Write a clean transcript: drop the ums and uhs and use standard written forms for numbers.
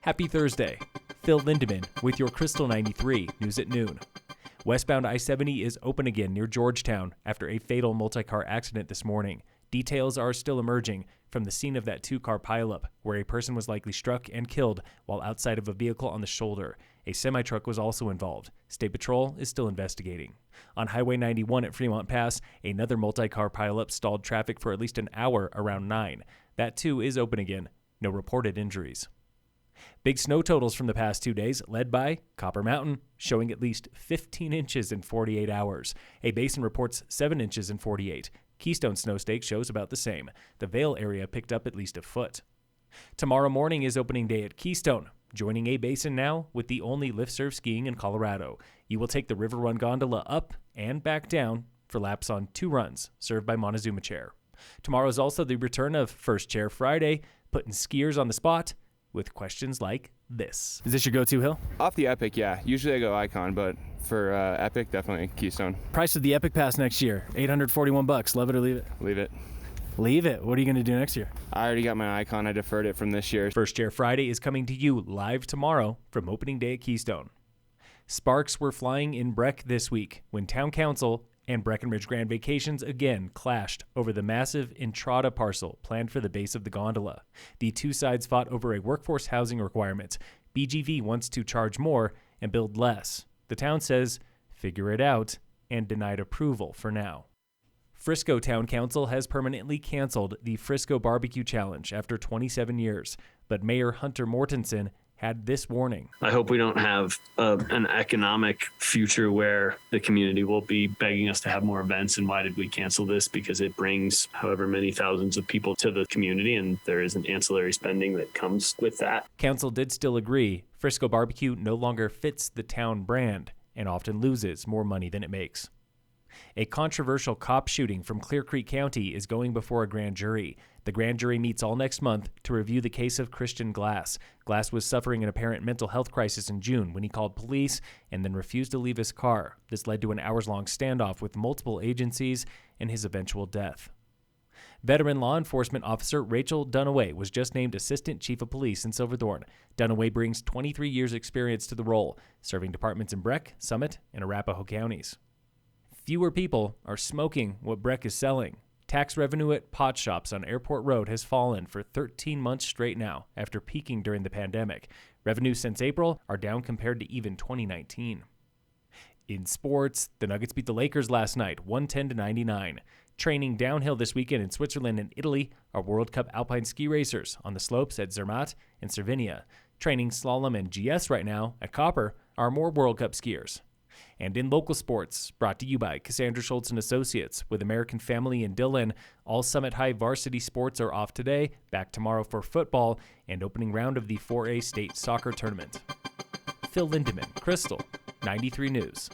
Happy Thursday. Phil Lindemann with your Krystal 93 News at Noon. Westbound I-70 is open again near Georgetown after a fatal multi-car accident this morning. Details are still emerging from the scene of that two-car pileup, where a person was likely struck and killed while outside of a vehicle on the shoulder. A semi-truck was also involved. State Patrol is still investigating. On Highway 91 at Fremont Pass, another multi-car pileup stalled traffic for at least an hour around 9. That too is open again. No reported injuries. Big snow totals from the past 2 days, led by Copper Mountain, showing at least 15 inches in 48 hours. A basin reports 7 inches in 48. Keystone snow stake shows about the same. The Vale area picked up at least a foot. Tomorrow morning is opening day at Keystone, joining a basin now with the only lift-serve skiing in Colorado. You will take the River Run gondola up and back down for laps on 2 runs, served by Montezuma Chair. Tomorrow is also the return of First Chair Friday, putting skiers on the spot with questions like this. Is this your go-to hill? Off the Epic, yeah. Usually I go Icon, but for Epic, definitely Keystone. Price of the Epic Pass next year, $841. Love it or leave it? Leave it. Leave it? What are you going to do next year? I already got my Icon. I deferred it from this year. First Chair Friday is coming to you live tomorrow from opening day at Keystone. Sparks were flying in Breck this week when Town Council and Breckenridge Grand Vacations again clashed over the massive Entrada parcel planned for the base of the gondola. The two sides fought over a workforce housing requirement. BGV wants to charge more and build less. The town says, figure it out, and denied approval for now. Frisco Town Council has permanently canceled the Frisco Barbecue Challenge after 27 years, but Mayor Hunter Mortensen had this warning. I hope we don't have an economic future where the community will be begging us to have more events. And why did we cancel this? Because it brings however many thousands of people to the community, and there is an ancillary spending that comes with that. Council did still agree Frisco Barbecue no longer fits the town brand and often loses more money than it makes. A controversial cop shooting from Clear Creek County is going before a grand jury. The grand jury meets all next month to review the case of Christian Glass. Glass was suffering an apparent mental health crisis in June when he called police and then refused to leave his car. This led to an hours-long standoff with multiple agencies and his eventual death. Veteran law enforcement officer Rachel Dunaway was just named Assistant Chief of Police in Silverthorne. Dunaway brings 23 years' experience to the role, serving departments in Breck, Summit, and Arapahoe counties. Fewer people are smoking what Breck is selling. Tax revenue at pot shops on Airport Road has fallen for 13 months straight now after peaking during the pandemic. Revenues since April are down compared to even 2019. In sports, the Nuggets beat the Lakers last night, 110-99. Training downhill this weekend in Switzerland and Italy are World Cup alpine ski racers on the slopes at Zermatt and Cervinia. Training slalom and GS right now at Copper are more World Cup skiers. And in local sports, brought to you by Cassandra Schultz & Associates with American Family in Dillon, all Summit High varsity sports are off today, back tomorrow for football, and opening round of the 4A state soccer tournament. Phil Lindemann, Krystal, 93 News.